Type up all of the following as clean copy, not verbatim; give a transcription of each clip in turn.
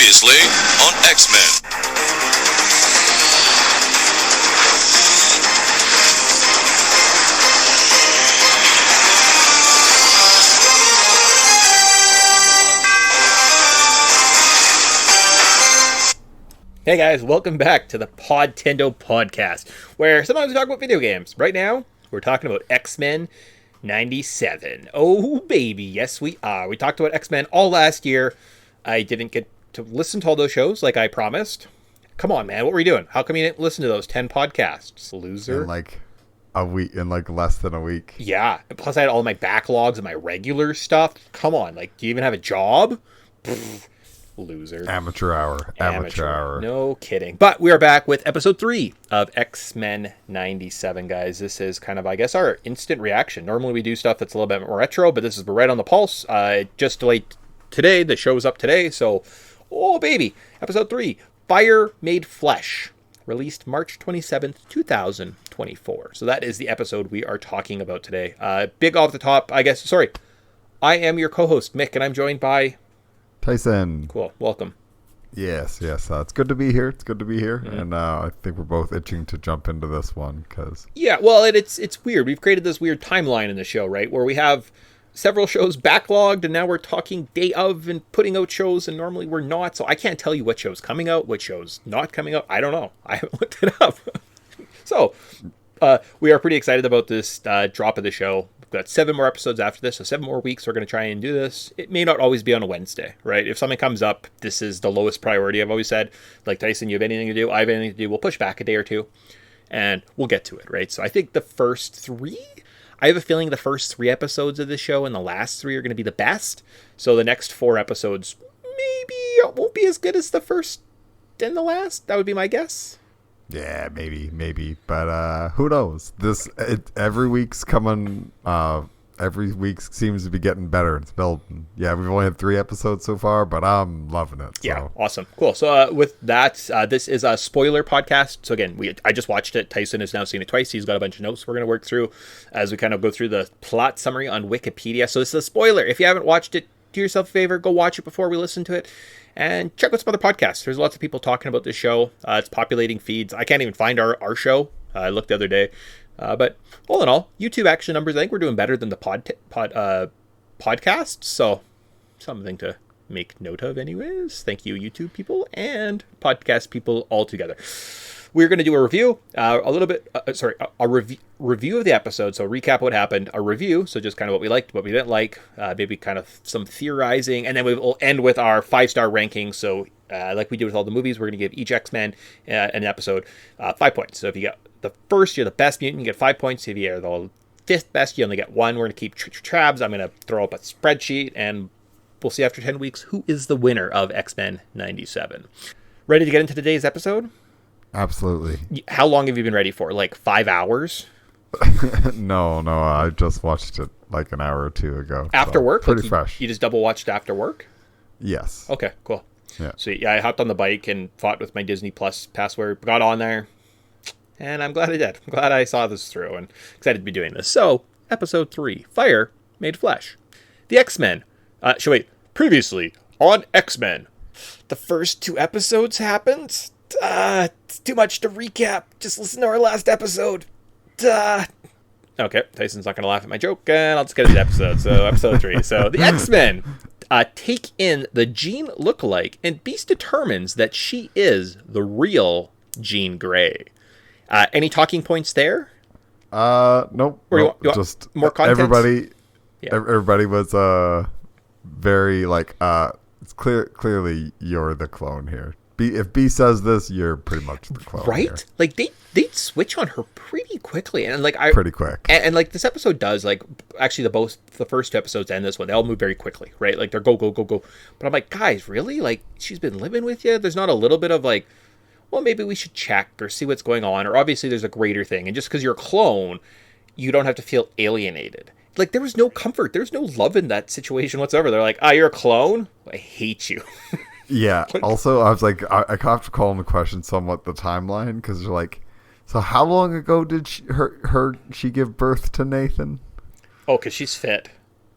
Previously on X-Men. Hey guys, welcome back to the Podtendo podcast, where sometimes we talk about video games. Right now, we're talking about X-Men 97. Oh baby, yes we are. We talked about X-Men all last year. I didn't get to listen to all those shows like I promised. Come on, man, what were you doing? How come you didn't listen to those 10 podcasts, loser? In like a week, in like less than a week. Yeah, plus I had all my backlogs and my regular stuff. Come on, like, do you even have a job? Pfft. Loser. Amateur hour. No kidding. But we are back with episode 3 of X-Men 97, guys. This is kind of, I guess, our instant reaction. Normally we do stuff that's a little bit more retro, but this is right on the pulse. Just delayed today. The show's up today. So, oh baby. Episode 3, Fire Made Flesh. Released March 27th, 2024. So that is the episode we are talking about today. Big off the top, I guess. Sorry. I am your co-host, Mick, and I'm joined by... Tyson. Cool. Welcome. Yes. It's good to be here. Mm-hmm. And I think we're both itching to jump into this one because... Yeah, well, it's weird. We've created this weird timeline in the show, right? Where we have several shows backlogged, and now we're talking day of and putting out shows, and normally we're not. So I can't tell you what show's coming out, what show's not coming out. I don't know. I haven't looked it up. So we are pretty excited about this drop of the show. We've got 7 more episodes after this, so 7 more weeks we're going to try and do this. It may not always be on a Wednesday, right? If something comes up, this is the lowest priority. I've always said, like, Tyson, you have anything to do, I have anything to do, we'll push back a day or two, and we'll get to it, right? So I think the first 3, I have a feeling the first 3 episodes of this show and the last 3 are going to be the best. So the next 4 episodes, maybe it won't be as good as the first and the last. That would be my guess. Yeah, maybe, but who knows? Every week's coming. Every week seems to be getting better. It's building. Yeah, we've only had 3 episodes so far, but I'm loving it. So. Yeah, awesome, cool. So with that, this is a spoiler podcast. So again, I just watched it. Tyson has now seen it twice. He's got a bunch of notes we're going to work through as we kind of go through the plot summary on Wikipedia. So this is a spoiler. If you haven't watched it, do yourself a favor, go watch it before we listen to it. And check out some other podcasts. There's lots of people talking about this show. It's populating feeds. I can't even find our show. I looked the other day. But all in all, YouTube action numbers, I think we're doing better than the podcast. So something to make note of anyways. Thank you, YouTube people and podcast people all together. We're going to do a review, a review of the episode. So recap what happened, a review. So just kind of what we liked, what we didn't like, maybe kind of some theorizing. And then we will end with our 5-star ranking. So like we do with all the movies, we're going to give each X-Men an episode 5 points. So if you get the first, you're the best mutant, you get 5 points. If you're the 5th best, you only get 1. We're going to keep tabs. I'm going to throw up a spreadsheet and we'll see after 10 weeks who is the winner of X-Men 97. Ready to get into today's episode? Absolutely. How long have you been ready for? Like 5 hours? No, I just watched it like an hour or 2 ago. After work? Pretty fresh. You just double watched after work? Yes. Okay, cool. Yeah. So yeah, I hopped on the bike and fought with my Disney Plus password, got on there, and I'm glad I did. I'm glad I saw this through and excited to be doing this. So, episode 3, Fire Made Flesh. The X-Men. Previously on X-Men. The first 2 episodes happened. It's too much to recap. Just listen to our last episode. Okay, Tyson's not going to laugh at my joke, and I'll just get into the episode. So, episode 3. So, the X-Men take in the Jean lookalike, and Beast determines that she is the real Jean Grey. Any talking points there? Nope. You want just more content? Everybody was very like it's clearly you're the clone here. If B says this, you're pretty much the clone, right? Here. Like they switch on her pretty quickly, and like pretty quick, and like this episode does. Like actually, the first 2 episodes and this one, they all move very quickly, right? Like they're go. But I'm like, guys, really? Like she's been living with you. There's not a little bit of like, well, maybe we should check or see what's going on, or obviously there's a greater thing, and just because you're a clone, you don't have to feel alienated. Like there was no comfort, there's no love in that situation whatsoever. They're like, you're a clone? I hate you. Yeah. Also, I was like, I have to call into question somewhat the timeline because you're like, so how long ago did she give birth to Nathan? Oh, because she's fit.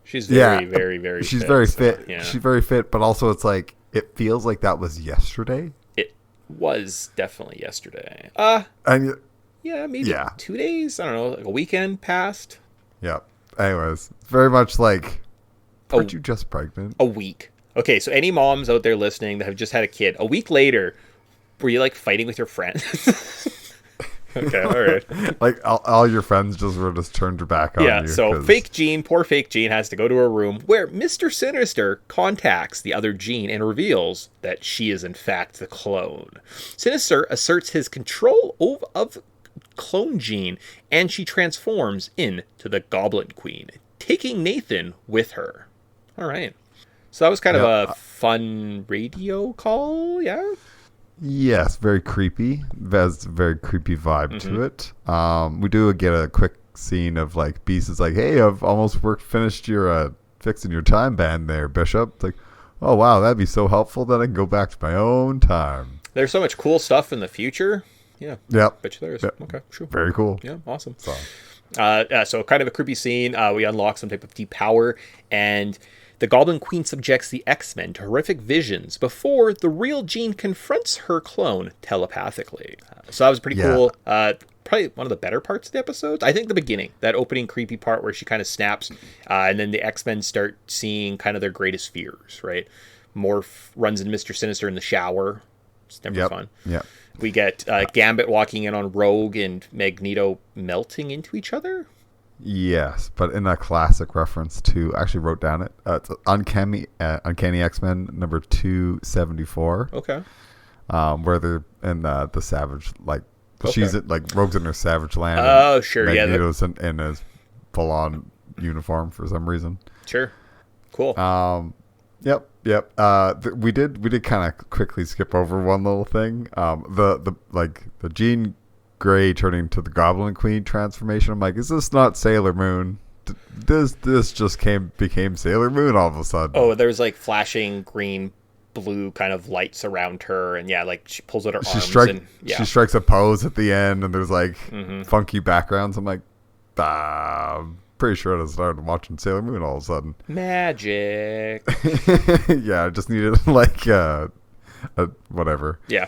She's very, very, very. She's fit, very so, fit. Yeah. She's very fit, but also it's like it feels like that was yesterday. It was definitely yesterday. And Yeah, maybe 2 days. I don't know, like a weekend passed. yeah. Anyways, it's very much like, aren't you just pregnant? A week. Okay, so any moms out there listening that have just had a kid, a week later, were you like fighting with your friends? Okay, all right. Like all your friends just turned their back on you. Yeah, so poor fake Jean has to go to a room where Mr. Sinister contacts the other Jean and reveals that she is in fact the clone. Sinister asserts his control of clone Jean, and she transforms into the Goblin Queen, taking Nathan with her. All right. So that was kind of a fun radio call, yeah? Yes, very creepy. Has a very creepy vibe to it. We do get a quick scene of like Beast is like, "Hey, I've almost finished your fixing your time band there, Bishop." It's like, "Oh wow, that'd be so helpful that I can go back to my own time." There's so much cool stuff in the future. Yeah. Yep. Bet you there is. Yep. Okay, sure. Very cool. Yeah, awesome. So So kind of a creepy scene. We unlock some type of deep power, and the Goblin Queen subjects the X-Men to horrific visions before the real Jean confronts her clone telepathically. So that was pretty cool. Probably one of the better parts of the episodes. I think the beginning, that opening creepy part where she kind of snaps, and then the X-Men start seeing kind of their greatest fears, right? Morph runs into Mr. Sinister in the shower. It's never fun. Yeah. We get Gambit walking in on Rogue and Magneto melting into each other. Yes, but in a classic reference to, I actually wrote down it. It's Uncanny X-Men number 274. Okay. Where they're in the Savage, like she's at, like Rogue's in her Savage Land. Oh, sure, Magneto's in his full-on uniform for some reason. Sure. Cool. Yep. We did kind of quickly skip over one little thing. The Jean Grey turning to the Goblin Queen transformation. I'm like, is this not Sailor Moon? This just became Sailor Moon all of a sudden. Oh, there's like flashing green, blue kind of lights around her, and like she pulls out her arms. She strikes a pose at the end, and there's like funky backgrounds. I'm like, pretty sure I started watching Sailor Moon all of a sudden. Magic. Yeah, I just needed like whatever. Yeah.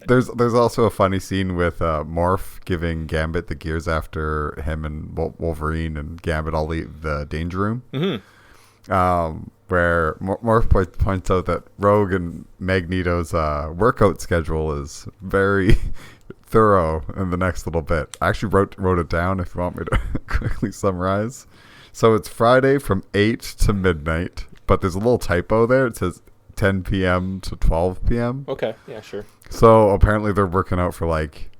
There's also a funny scene with Morph giving Gambit the gears after him and Wolverine and Gambit all leave the danger room. Where Morph points out that Rogue and Magneto's workout schedule is very thorough in the next little bit. I actually wrote it down if you want me to quickly summarize. So it's Friday from 8 to midnight, but there's a little typo there. It says 10 p.m. to 12 p.m. Okay, yeah, sure. So apparently they're working out for like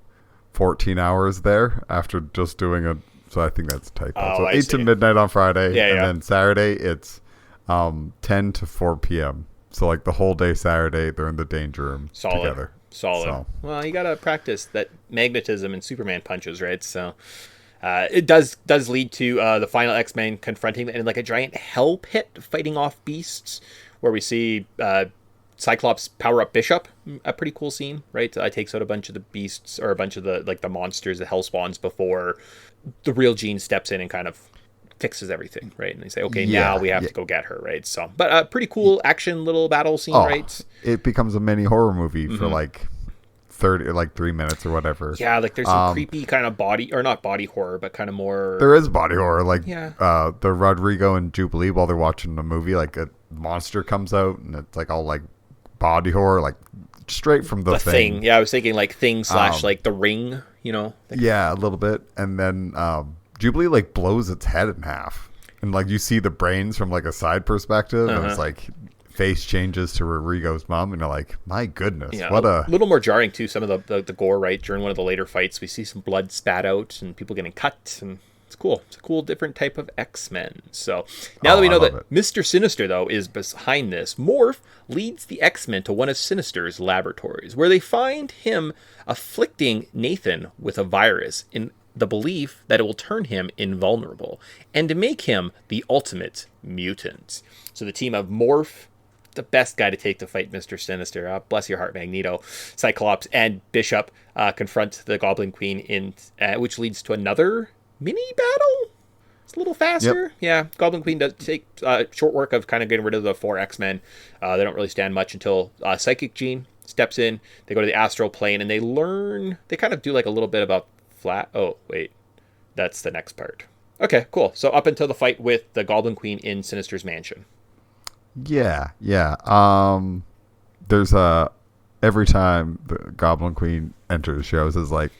14 hours there after just doing so I think that's a typo. Oh, so 8 to midnight on Friday, then Saturday it's 10 to 4 p.m. So like the whole day Saturday they're in the danger room together. Solid. So. Well, you gotta practice that magnetism and Superman punches, right? So it does lead to the final X-Men confronting in like a giant hell pit, fighting off beasts, where we see Cyclops power up Bishop. A pretty cool scene, right? Takes out a bunch of the beasts or a bunch of the monsters, the hell spawns, before the real Jean steps in and kind of fixes everything, right? And they say, okay, now we have to go get her, right? So, but pretty cool action little battle scene, right? It becomes a mini horror movie for like 3 minutes or whatever. Yeah, like there's some creepy kind of body, or not body horror, but kind of more. There is body horror, like the Rodrigo and Jubilee while they're watching the movie, like a monster comes out and it's like all like body horror, like straight from the thing. Yeah, I was thinking like Thing / like The Ring, you know? Yeah, a little bit, and then Jubilee like blows its head in half, and like you see the brains from like a side perspective, and it's like face changes to Rodrigo's mom, and you're like, my goodness, what a little more jarring too. Some of the gore, right? During one of the later fights, we see some blood spat out and people getting cut, and it's cool. It's a cool different type of X-Men. So now that we know that Mr. Sinister though is behind this, Morph leads the X-Men to one of Sinister's laboratories, where they find him afflicting Nathan with a virus in the belief that it will turn him invulnerable and to make him the ultimate mutant. So the team of Morph, the best guy to take to fight Mr. Sinister, bless your heart, Magneto, Cyclops, and Bishop confront the Goblin Queen, which leads to another mini battle. It's a little faster. Yeah, Goblin Queen does take short work of kind of getting rid of the 4 X-Men. They don't really stand much until Psychic Jean steps in. They go to the astral plane and they learn. They kind of do like a little bit about flat. Oh wait, that's the next part. Okay, cool. So up until the fight with the Goblin Queen in Sinister's mansion. Yeah. There's every time the Goblin Queen enters shows is like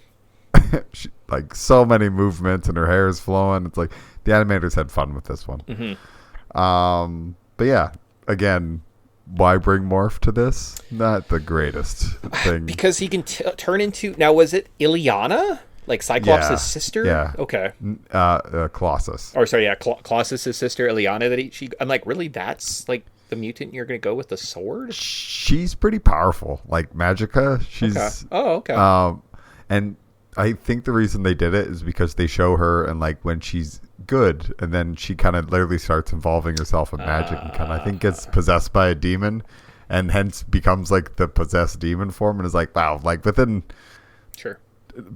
like so many movements and her hair is flowing. It's like the animators had fun with this one. But yeah, again, why bring Morph to this? Not the greatest thing. Because he can turn into... Now, was it Ileana? Like Cyclops' sister? Yeah. Okay. Colossus. Or sorry, yeah, Colossus' sister, Ileana. I'm like, really? That's like the mutant you're going to go with the sword? She's pretty powerful. Like Magica. She's... Okay. Oh, okay. And I think the reason they did it is because they show her and like when she's good, and then she kind of literally starts involving herself in magic and kind of I think gets possessed by a demon, and hence becomes like the possessed demon form, and is like, wow, like within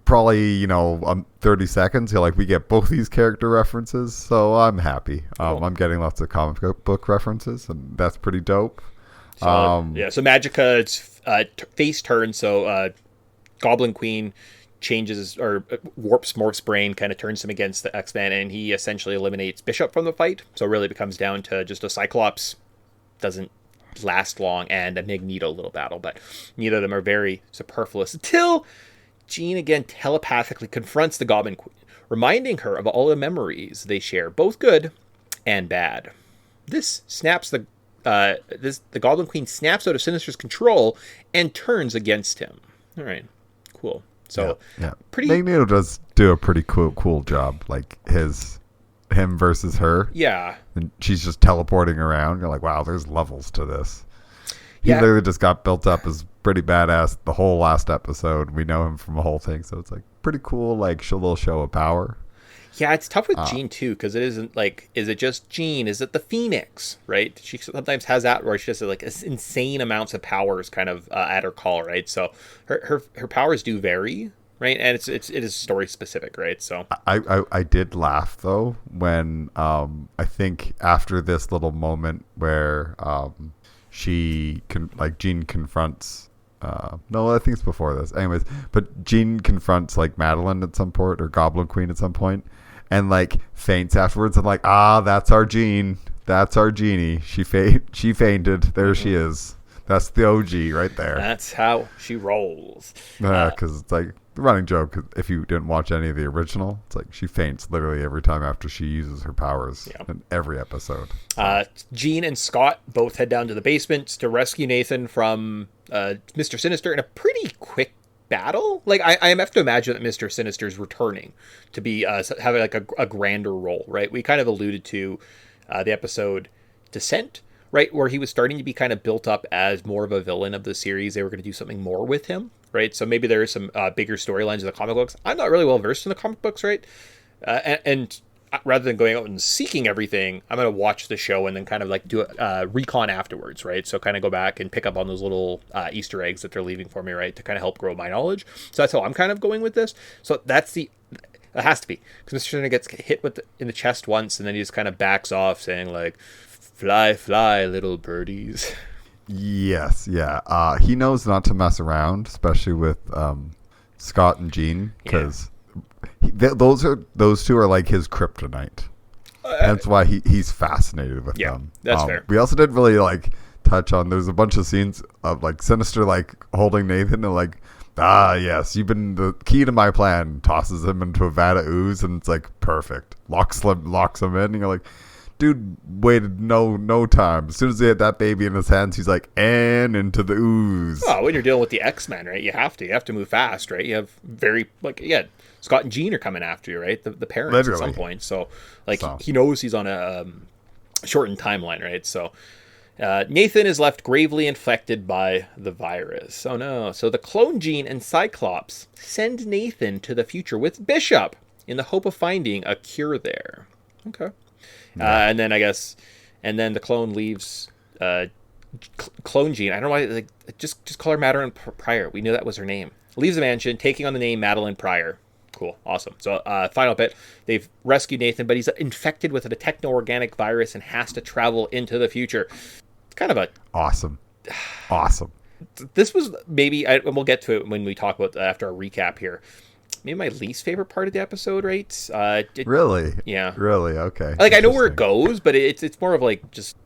probably 30 seconds, like we get both these character references, so I'm happy. Cool. I'm getting lots of comic book references, and that's pretty dope. So Magica, it's face turn, so Goblin Queen changes or warps Morph's brain, kind of turns him against the X-Men, and he essentially eliminates Bishop from the fight. So really becomes down to just a Cyclops doesn't last long and a Magneto little battle, but neither of them are very superfluous until Jean again telepathically confronts the Goblin Queen, reminding her of all the memories they share, both good and bad. This snaps the Goblin Queen snaps out of Sinister's control and turns against him. All right, cool. So pretty. Magneto does do a pretty cool job, like him versus her. Yeah, and she's just teleporting around. You're like, wow, there's levels to this. He literally just got built up as pretty badass the whole last episode. We know him from the whole thing, so it's like pretty cool, like a little show of power. Yeah, it's tough with Jean too, because it isn't like, is it just Jean? Is it the Phoenix? Right? She sometimes has that where she just has like insane amounts of powers kind of at her call, right? So her powers do vary, right? And it is story specific, right? So I did laugh though when I think after this little moment where Jean confronts. No, I think it's before this. Anyways, but Jean confronts like Madeline at some point, or Goblin Queen at some point, and like faints afterwards. I'm like, that's our Jean. That's our Jeannie. She fainted. There she is. That's the OG right there. That's how she rolls. Because it's like the running joke. If you didn't watch any of the original, it's like she faints literally every time after she uses her powers in every episode. Jean and Scott both head down to the basement to rescue Nathan from Mr. Sinister in a pretty quick battle. Like I have to imagine that Mr. Sinister is returning to be having like a grander role, right? We kind of alluded to the episode Descent, right, where he was starting to be kind of built up as more of a villain of the series. They were going to do something more with him, right? So maybe there are some bigger storylines in the comic books. I'm not really well versed in the comic books, right? And rather than going out and seeking everything, I'm going to watch the show and then kind of like do a recon afterwards, right? So kind of go back and pick up on those little Easter eggs that they're leaving for me, right? To kind of help grow my knowledge. So that's how I'm kind of going with this. So it has to be. Because Mr. Turner gets hit in the chest once and then he just kind of backs off saying like, fly, fly, little birdies. Yes, yeah. He knows not to mess around, especially with Scott and Jean, because those two are like his kryptonite. That's why he's fascinated with them. That's fair. We also didn't really like touch on. There's a bunch of scenes of like Sinister like holding Nathan and like, yes, you've been the key to my plan. Tosses him into a vat of ooze and it's like perfect. Locks him in. And you're like, dude waited no time. As soon as he had that baby in his hands, he's like, and into the ooze. Oh, when you're dealing with the X-Men, right? You have to move fast, right? You have Scott and Jean are coming after you, right? The parents literally. At some point. So he knows he's on a shortened timeline, right? So Nathan is left gravely infected by the virus. Oh no. So the clone Jean and Cyclops send Nathan to the future with Bishop in the hope of finding a cure there. Okay. Yeah. And then the clone leaves clone Jean. I don't know why, just call her Madeline Pryor. We knew that was her name. Leaves the mansion, taking on the name Madeline Pryor. Cool. Awesome. So, final bit. They've rescued Nathan, but he's infected with a techno-organic virus and has to travel into the future. It's kind of a... Awesome. This was maybe... and we'll get to it when we talk about after our recap here. Maybe my least favorite part of the episode, right? Really? Yeah. Really? Okay. Like, I know where it goes, but it's more of like just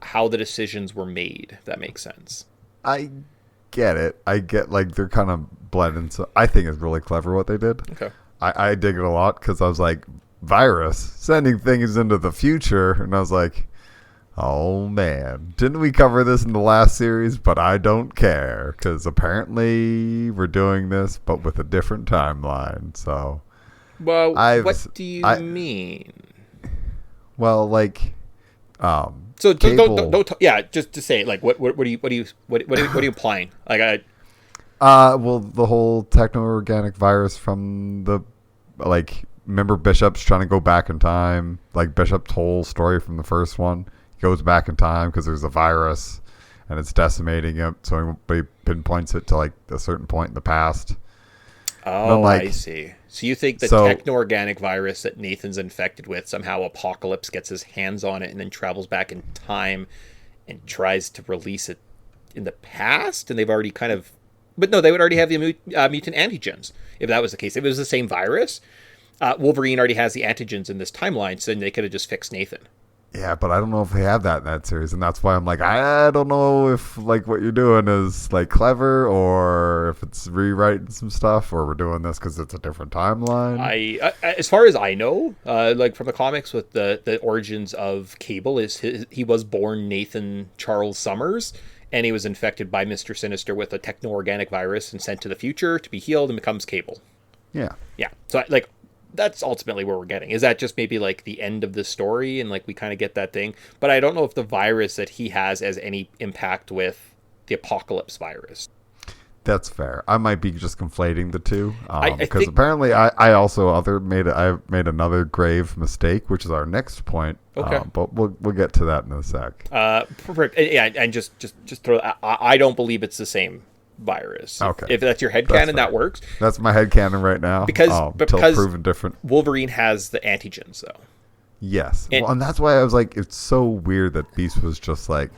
how the decisions were made, if that makes sense. I get it. I get, like, they're kind of blending. So I think it's really clever what they did. Okay. I dig it a lot because I was like, virus, sending things into the future. And I was like, oh, man. Didn't we cover this in the last series? But I don't care because apparently we're doing this, but with a different timeline. So, well, what do you mean? Well, like, so Cable, don't yeah, just to say, like, what are you implying? Like, well, the whole techno-organic virus from the, like, remember Bishop's trying to go back in time, like Bishop's whole story from the first one. He goes back in time because there's a virus and it's decimating him, so he pinpoints it to, like, a certain point in the past. Oh, like, I see. So you think the techno-organic virus that Nathan's infected with, somehow Apocalypse gets his hands on it and then travels back in time and tries to release it in the past? And they've already kind of... But no, they would already have the mutant antigens, if that was the case. If it was the same virus, Wolverine already has the antigens in this timeline, so then they could have just fixed Nathan. Yeah, but I don't know if they have that in that series, and that's why I'm like, I don't know if, like, what you're doing is, like, clever, or if it's rewriting some stuff, or we're doing this because it's a different timeline. I as far as I know, like from the comics, with the origins of Cable, he was born Nathan Charles Summers, and he was infected by Mr. Sinister with a techno-organic virus and sent to the future to be healed and becomes Cable. Yeah. Yeah. So, like, that's ultimately where we're getting. Is that just maybe, like, the end of the story and, like, we kind of get that thing? But I don't know if the virus that he has any impact with the Apocalypse virus. That's fair. I might be just conflating the two because think... apparently I also made another grave mistake, which is our next point. Okay, but we'll get to that in a sec. Perfect. Yeah, and just throw. I don't believe it's the same virus. Okay, if that's your headcanon, that works. That's my headcanon right now. Because proven different. Wolverine has the antigens, though. Yes, and that's why I was like, it's so weird that Beast was just like,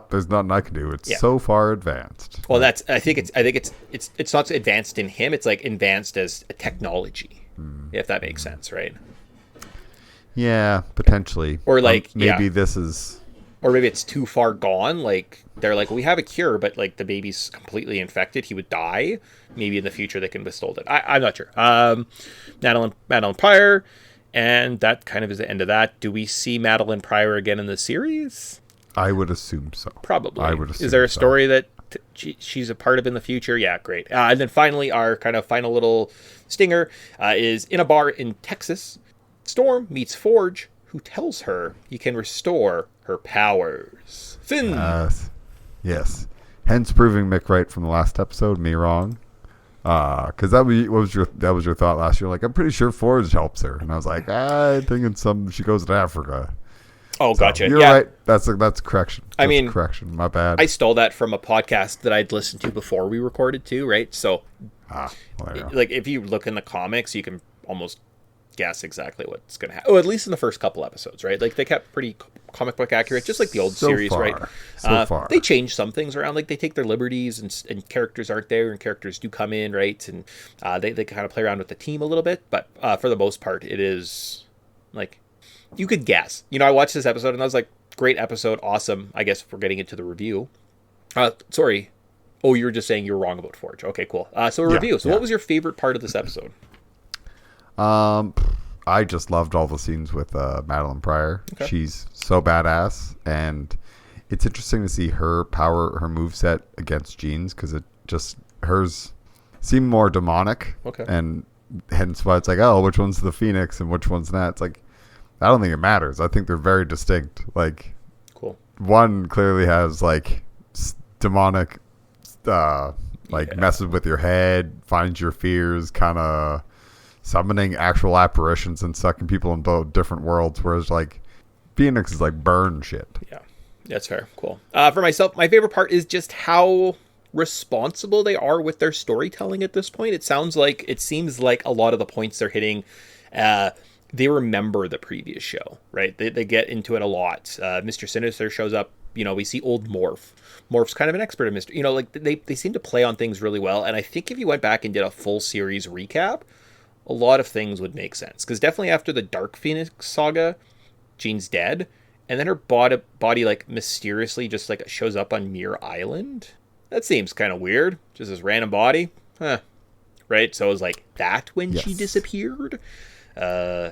there's nothing I can do. It's so far advanced. Well, I think it's not advanced in him. It's like advanced as a technology, if that makes sense, right? Yeah, potentially. Or like maybe this is, or maybe it's too far gone. Like they're like, we have a cure, but like the baby's completely infected. He would die. Maybe in the future they can withhold it. I'm not sure. Madeline Pryor, and that kind of is the end of that. Do we see Madeline Pryor again in the series? I would assume so. Probably. I would assume. Is there a story that she's a part of in the future? Yeah, great. And then finally, our kind of final little stinger is in a bar in Texas. Storm meets Forge, who tells her he can restore her powers. Finn. Yes. Hence proving Mick right from the last episode, me wrong. Because that was your thought last year. Like, I'm pretty sure Forge helps her, and I was like, I think she goes to Africa. Oh, so, gotcha. You're right. That's a correction. Correction. My bad. I stole that from a podcast that I'd listened to before we recorded too, right? So, like, if you look in the comics, you can almost guess exactly what's going to happen. Oh, at least in the first couple episodes, right? Like, they kept pretty comic book accurate, just like the old series, right? So far. They change some things around. Like, they take their liberties and characters aren't there and characters do come in, right? And they kind of play around with the team a little bit. But for the most part, it is, like, you could guess. I watched this episode and I was like, great episode, awesome. I guess we're getting into the review. Sorry. Oh, you were just saying you were wrong about Forge. Okay, cool. So review. So what was your favorite part of this episode? I just loved all the scenes with Madeline Pryor. Okay. She's so badass, and it's interesting to see her moveset against Jean's, because it just, hers seemed more demonic. Okay. And hence why it's like, oh, which one's the Phoenix and which one's not? It's like, I don't think it matters. I think they're very distinct. Like, cool. One clearly has like demonic, messes with your head, finds your fears, kind of summoning actual apparitions and sucking people into different worlds. Whereas like Phoenix is like burn shit. Yeah, that's fair. Cool. For myself, my favorite part is just how responsible they are with their storytelling at this point. It seems like a lot of the points they're hitting, they remember the previous show, right? They get into it a lot. Mr. Sinister shows up. We see old Morph. Morph's kind of an expert in mystery. Like they seem to play on things really well. And I think if you went back and did a full series recap, a lot of things would make sense. Because definitely after the Dark Phoenix saga, Jean's dead. And then her body like mysteriously just like shows up on Muir Island. That seems kind of weird. Just this random body. Huh. Right? So it was like that when she disappeared? I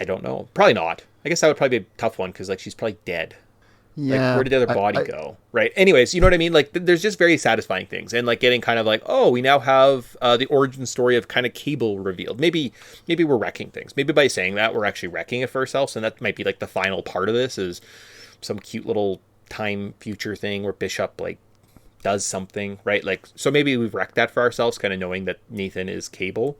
don't know. Probably not. I guess that would probably be a tough one because like she's probably dead. Yeah. Like, where did the other body go? Right. Anyways, you know what I mean? Like, there's just very satisfying things. And, like, getting kind of like, oh, we now have the origin story of kind of Cable revealed. Maybe we're wrecking things. Maybe by saying that, we're actually wrecking it for ourselves. And that might be, like, the final part of this is some cute little time future thing where Bishop, like, does something, right? Like, so maybe we've wrecked that for ourselves, kind of knowing that Nathan is Cable.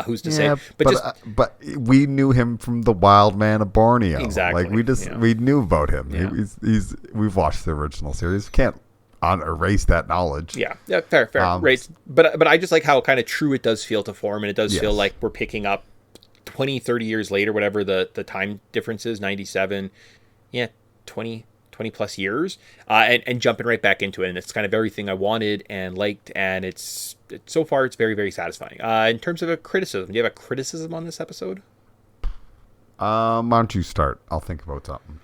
Who's to say? But we knew him from the Wild Man of Borneo. Exactly. Like we knew about him. Yeah. We've watched the original series. We can't erase that knowledge. Yeah, fair. Right. But I just like how kind of true it does feel to form, and it does feel like we're picking up 20, 30 years later, whatever the time difference is, 97. Yeah, 20 plus years, and jumping right back into it. And it's kind of everything I wanted and liked, and it's so far it's very, very satisfying. In terms of a criticism, do you have a criticism on this episode? Why don't you start? I'll think about something.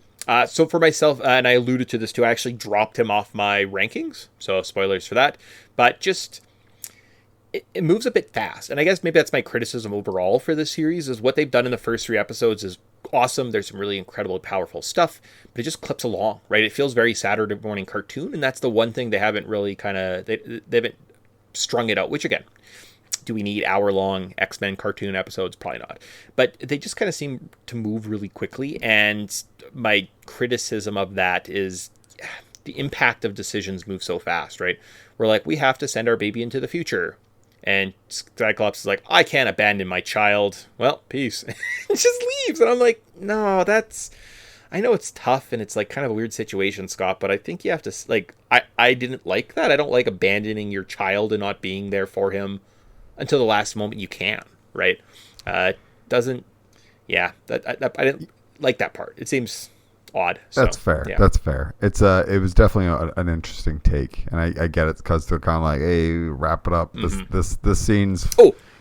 So for myself, and I alluded to this too, I actually dropped him off my rankings, so spoilers for that. But just it moves a bit fast, and I guess maybe that's my criticism overall for this series is what they've done in the first 3 episodes is awesome. There's some really incredible, powerful stuff, but it just clips along, right? It feels very Saturday morning cartoon, and that's the one thing they haven't really they haven't strung it out, which again, do we need hour-long X-Men cartoon episodes? Probably not. But they just kind of seem to move really quickly, and my criticism of that is the impact of decisions move so fast, right? We're like, we have to send our baby into the future. And Cyclops is like, I can't abandon my child. Well, peace. It just leaves. And I'm like, no, I know it's tough and it's like kind of a weird situation, Scott, but I think you have to, like, I didn't like that. I don't like abandoning your child and not being there for him until the last moment you can, right? I didn't like that part. It seems odd. That's fair. Yeah. That's fair. It was definitely an interesting take, and I get it because they're kind of like, hey, wrap it up. This scene's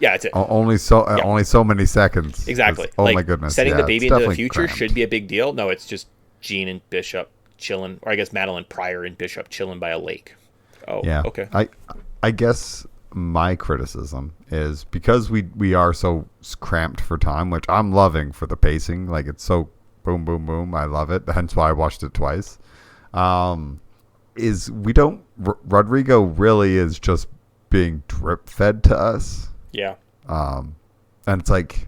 it's it. Only so many seconds. Exactly. Oh my goodness. Setting the baby into the future crammed. should be a big deal. No, it's just Jean and Bishop chilling, or I guess Madeline Pryor and Bishop chilling by a lake. Oh, yeah. Okay. I guess my criticism is because we are so cramped for time, which I'm loving for the pacing. Like it's so boom, boom, boom. I love it. Hence why I watched it twice. Rodrigo really is just being drip fed to us. Yeah. And it's like,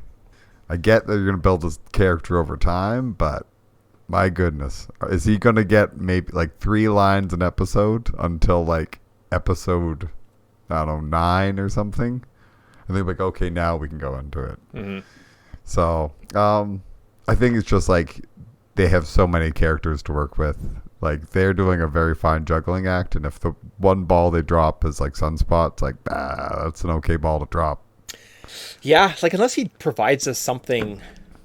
I get that you're going to build this character over time, but my goodness, is he going to get maybe like 3 lines an episode until like episode, I don't know, 9 or something? And they're like, okay, now we can go into it. Mm-hmm. So, I think it's just like they have so many characters to work with. Like they're doing a very fine juggling act, and if the one ball they drop is like Sunspot, it's like that's an okay ball to drop. Yeah, like unless he provides us something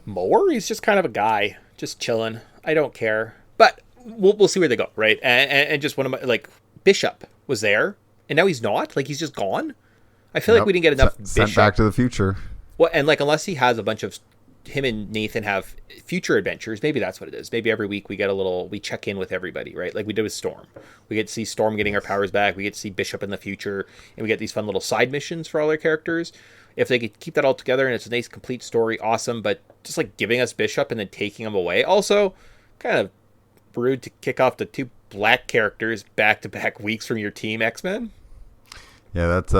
more, he's just kind of a guy just chilling. I don't care, but we'll see where they go, right? And just one of my like Bishop was there, and now he's not. Like he's just gone. I feel like we didn't get enough sent Bishop. Back to the Future. Well, and like unless he has a bunch of him and Nathan have future adventures, maybe that's what it is. Maybe every week we check in with everybody, right? Like we did with Storm. We get to see Storm getting her powers back. We get to see Bishop in the future, and we get these fun little side missions for all our characters. If they could keep that all together and it's a nice complete story, awesome. But just like giving us Bishop and then taking him away, also kind of rude to kick off the 2 black characters back-to-back weeks from your team, X-Men. Yeah, that's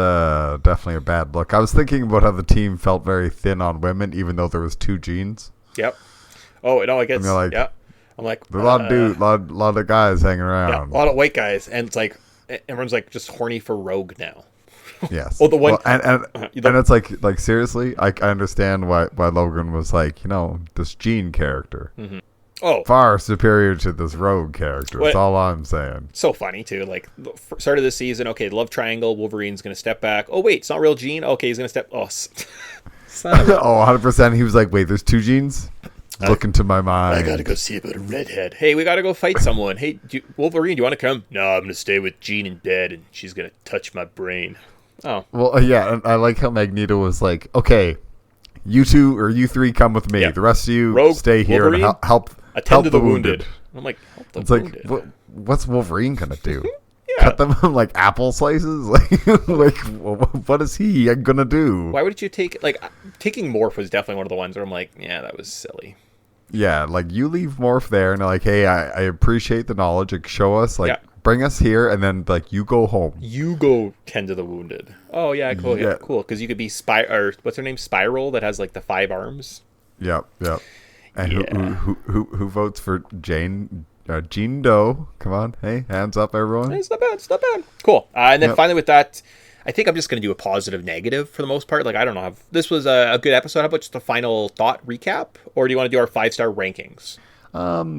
definitely a bad look. I was thinking about how the team felt very thin on women, even though there was 2 Jeans. Yep. Oh, no, I guess. Like, yeah. I'm like, there's a lot of dudes, lot of guys hanging around. Yeah, a lot of white guys, and it's like everyone's like just horny for Rogue now. Yes. Oh, the one, and it's like seriously, I understand why Logan was like, this Jean character. Mm-hmm. Oh, far superior to this Rogue character. That's all I'm saying. so funny too. Like start of the season, okay, love triangle. Wolverine's gonna step back. Oh wait, it's not real Gene. Okay, he's gonna step. Oh, son of a... Oh, 100%. He was like, wait, there's two Genes? Look into my mind. I gotta go see about a redhead. Hey, we gotta go fight someone. Hey, Wolverine, do you want to come? No, I'm gonna stay with Jean in bed, and she's gonna touch my brain. Oh, Well, yeah, and I like how Magneto was like, okay, you two or you three come with me. Yeah. The rest of you Rogue, stay here Wolverine, and help attend to the wounded. I'm like, help the It's wounded. like, what's Wolverine gonna do? Yeah. Cut them like apple slices? Like what is he gonna do? Why would you take taking Morph was definitely one of the ones where I'm like, yeah, that was silly. Yeah, like you leave Morph there and like, hey, I appreciate the knowledge. Like, show us, like, bring us here, and then like you go home. You go tend to the wounded. Oh yeah, cool. Yeah, cool. Because you could be what's her name? Spiral that has like the 5 arms. Yep. And who votes for Jean Doe? Come on, hey, hands up, everyone. It's not bad. It's not bad. Cool. And then finally with that, I think I'm just going to do a positive negative for the most part. Like, I don't know. This was a good episode. How about just a final thought recap? Or do you want to do our 5-star rankings?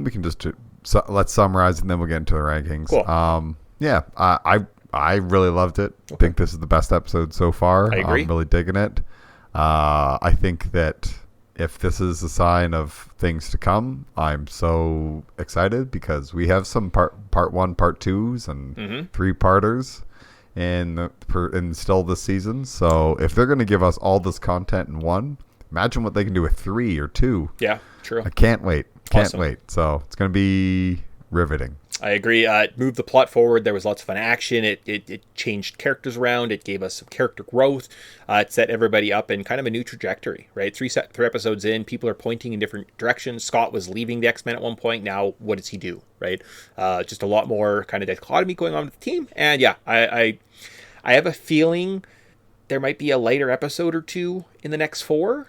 We can just let's summarize and then we'll get into the rankings. Cool. Yeah, I really loved it. I think this is the best episode so far. I agree. I'm really digging it. I think that if this is a sign of things to come, I'm so excited because we have some part 1, part 2s, and 3-parters in still this season. So if they're going to give us all this content in one, imagine what they can do with 3 or 2. Yeah, true. I can't wait. Can't Awesome. wait. So it's going to be riveting. I agree. It moved the plot forward. There was lots of fun action. It changed characters around. It gave us some character growth. It set everybody up in kind of a new trajectory, right? Three episodes in, people are pointing in different directions. Scott was leaving the X-Men at one point. Now, what does he do, right? Just a lot more kind of dichotomy going on with the team. And yeah, I have a feeling there might be a lighter episode or 2 in the next 4.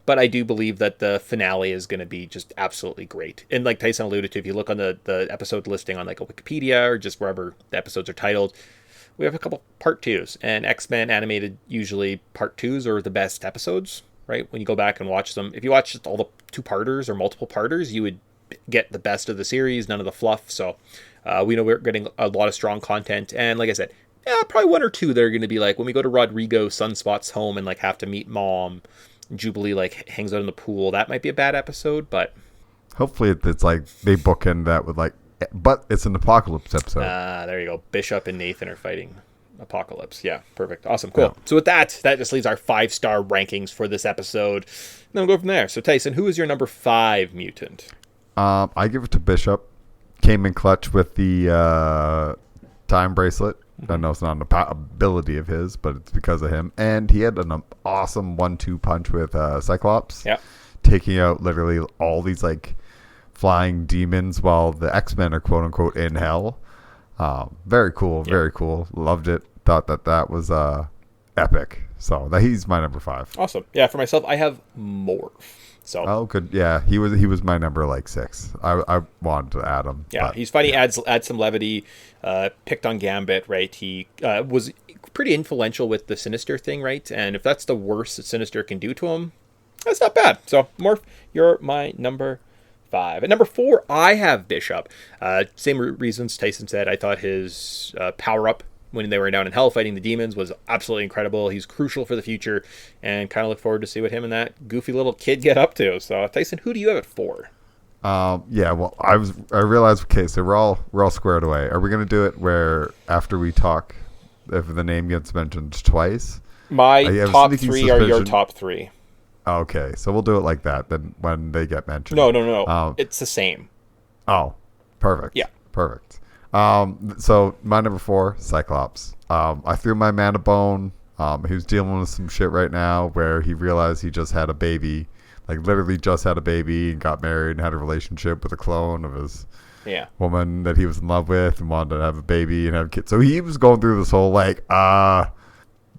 But I do believe that the finale is going to be just absolutely great. And like Tyson alluded to, if you look on the episode listing on like a Wikipedia or just wherever the episodes are titled, we have a couple part 2s. And X-Men animated, usually part 2s are the best episodes, right? When you go back and watch them. If you watch all the 2-parters or multiple parters, you would get the best of the series, none of the fluff. So we know we're getting a lot of strong content. And like I said, yeah, probably 1 or 2 that are going to be like when we go to Rodrigo Sunspot's home and like have to meet Mom. Jubilee like hangs out in the pool. That might be a bad episode, but hopefully it's like they bookend that with like, but it's an apocalypse episode. There you go. Bishop and Nathan are fighting Apocalypse. Yeah, perfect. Awesome. Cool. Yeah. So with that just leaves our 5-star rankings for this episode. Then we'll go from there. So Tyson, who is your number 5 mutant? I give it to Bishop. Came in clutch with the time bracelet. I know it's not an ability of his, but it's because of him. And he had an awesome 1-2 punch with Cyclops. Yeah. Taking out literally all these like flying demons while the X-Men are quote unquote in hell. Very cool. Very cool. Loved it. Thought that was epic. So he's my number 5. Awesome. Yeah, for myself, I have Morph. So oh, good. Yeah, he was my number like 6. I wanted to add him. Yeah, but he's funny. Adds some levity. Picked on Gambit, right? He was pretty influential with the Sinister thing, right? And if that's the worst that Sinister can do to him, that's not bad. So Morph, you're my number 5. At number 4, I have Bishop. Same reasons Tyson said. I thought his power up when they were down in hell fighting the demons was absolutely incredible. He's crucial for the future, and kind of look forward to see what him and that goofy little kid get up to. So Tyson, who do you have it for? Yeah, well, I realized, okay, so we're all squared away. Are we gonna do it where after we talk, if the name gets mentioned twice? My top 3 are your top 3. Okay, so we'll do it like that. Then when they get mentioned, no, it's the same. Oh, perfect. Yeah, perfect. So my number 4, Cyclops. I threw my man a bone. He was dealing with some shit right now where he realized he just had a baby. Like literally just had a baby and got married and had a relationship with a clone of his woman that he was in love with and wanted to have a baby and have kids. So he was going through this whole like, I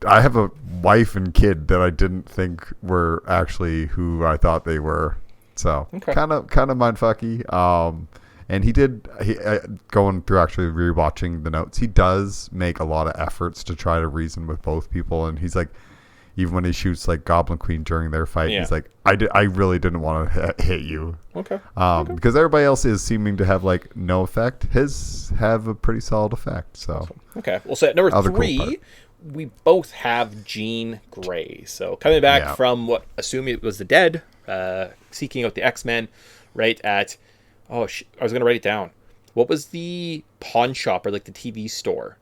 have a wife and kid that I didn't think were actually who I thought they were. So kind of mindfucky. And he going through actually rewatching the notes, he does make a lot of efforts to try to reason with both people. And he's like, even when he shoots like Goblin Queen during their fight, Yeah. he's like, I really didn't want to hit you. Okay. Because everybody else is seeming to have like no effect. His have a pretty solid effect. So Okay. Well, so at number Other cool 3, part. we both have Jean Grey. So coming back Yeah. from what, assuming it was the dead, seeking out the X-Men, right at, I was going to write it down. What was the pawn shop or like the TV store?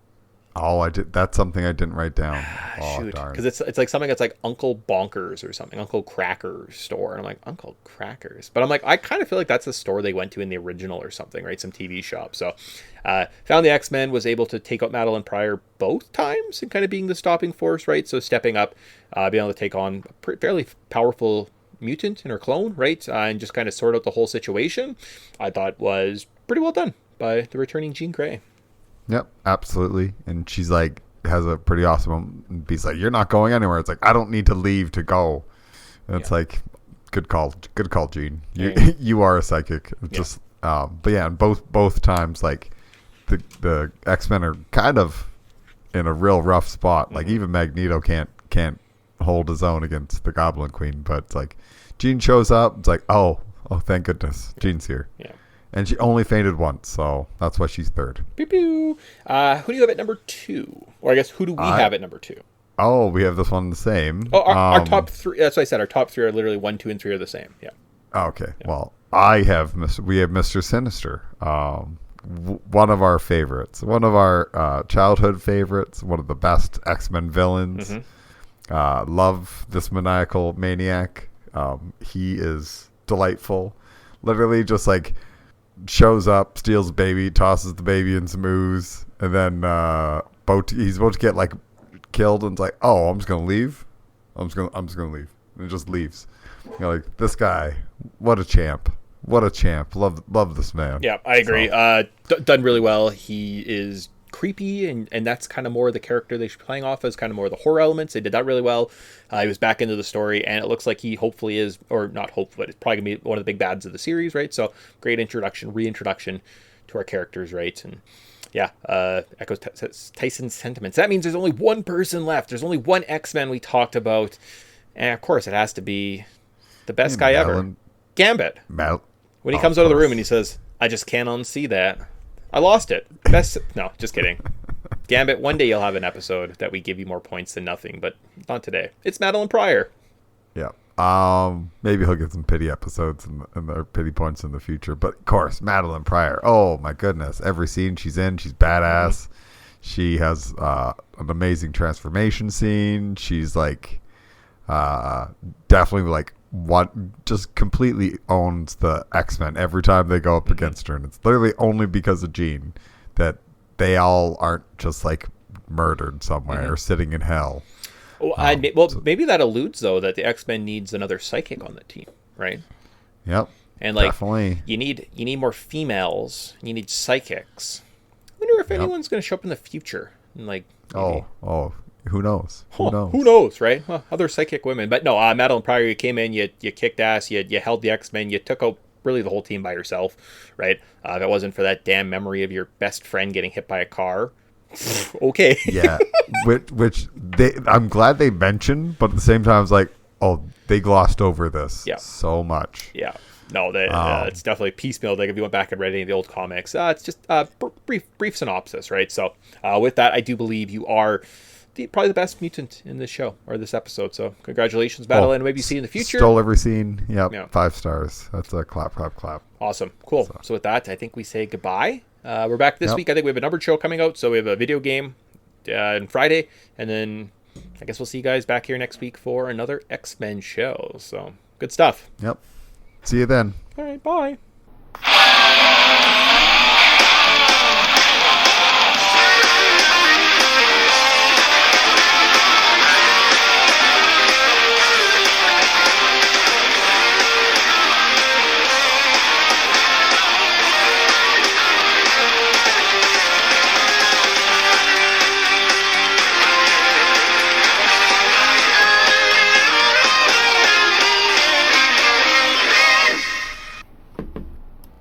Oh, I did. That's something I didn't write down. Oh, Shoot, darn. because it's like something that's like Uncle Bonkers or something, Uncle Cracker's store, and I'm like, Uncle Crackers, but I'm like, I kind of feel like that's the store they went to in the original or something, right? Some TV shop. So found the X-Men, was able to take out Madeline Pryor both times and kind of being the stopping force, right? So stepping up, being able to take on a fairly powerful mutant and her clone, right? And just kind of sort out the whole situation, I thought was pretty well done by the returning Jean Grey. Yep, absolutely. And she's like, has a pretty awesome. He's like, you're not going anywhere. It's like, I don't need to leave to go. And it's like, good call, Gene. You Yeah. you are a psychic. Just, but yeah, and both times, like the X-Men are kind of in a real rough spot. Like even Magneto can't hold his own against the Goblin Queen. But it's like, Jean shows up. It's like, oh, thank goodness, Jean's here. Yeah. And she only fainted once, so that's why she's third. Pew pew. Who do you have at number 2? Or I guess who do we have at number 2? Oh, we have this one the same. Oh, our top 3. That's what I said. Our top 3 are literally 1, 2, and 3 are the same. Yeah. Okay. Yeah. Well, we have Mr. Sinister. One of our favorites. One of our childhood favorites. One of the best X-Men villains. Love this maniacal maniac. He is delightful. Literally just like shows up, steals a baby, tosses the baby in some ooze, and then he's about to get like killed, and it's like, oh, I'm just gonna leave. I'm just gonna leave, and just leaves. Like this guy, what a champ! Love this man. Yeah, I agree. So, Done really well. He is creepy, and that's kind of more the character they should be playing off as, kind of more the horror elements. They did that really well. He was back into the story, and it looks like he hopefully is, or not hopefully, but it's probably going to be one of the big bads of the series, right? So great reintroduction to our characters, right? And yeah, echoes Tyson's sentiments. That means there's only one person left. There's only one X-Men we talked about, and of course it has to be the best guy ever, Gambit. When he comes out of the room and he says, I just can't unsee that. I lost it. No, just kidding. Gambit, one day you'll have an episode that we give you more points than nothing, but not today. It's Madeline Pryor. Yeah. Maybe he'll get some pity episodes and pity points in the future. But of course, Madeline Pryor. Oh my goodness! Every scene she's in, she's badass. She has an amazing transformation scene. She's like, definitely like just completely owns the X-Men every time they go up against her, and it's literally only because of Jean that they all aren't just like murdered somewhere or sitting in hell. Maybe that alludes though that the X-Men needs another psychic on the team, right? Yep. And like, definitely. you need more females. You need psychics. I wonder if anyone's going to show up in the future. And like, maybe. Who knows? Who knows, right? Well, other psychic women, but no. Madeline Pryor, you came in, you kicked ass, you held the X-Men, you took out really the whole team by yourself, right? If it wasn't for that damn memory of your best friend getting hit by a car, okay. Yeah, which I'm glad they mentioned, but at the same time, I was like, oh, they glossed over this so much. Yeah. No, it's definitely piecemeal. Like if you went back and read any of the old comics, it's just brief synopsis, right? So with that, I do believe you are probably the best mutant in this show or this episode. So congratulations, Battle, and maybe see you in the future. Stole every scene. Yep. 5 stars. That's a clap. Awesome. Cool. So with that, I think we say goodbye. We're back this week. I think we have a numbered show coming out. So we have a video game on Friday, and then I guess we'll see you guys back here next week for another X-Men show. So good stuff. Yep. See you then. All right. Bye.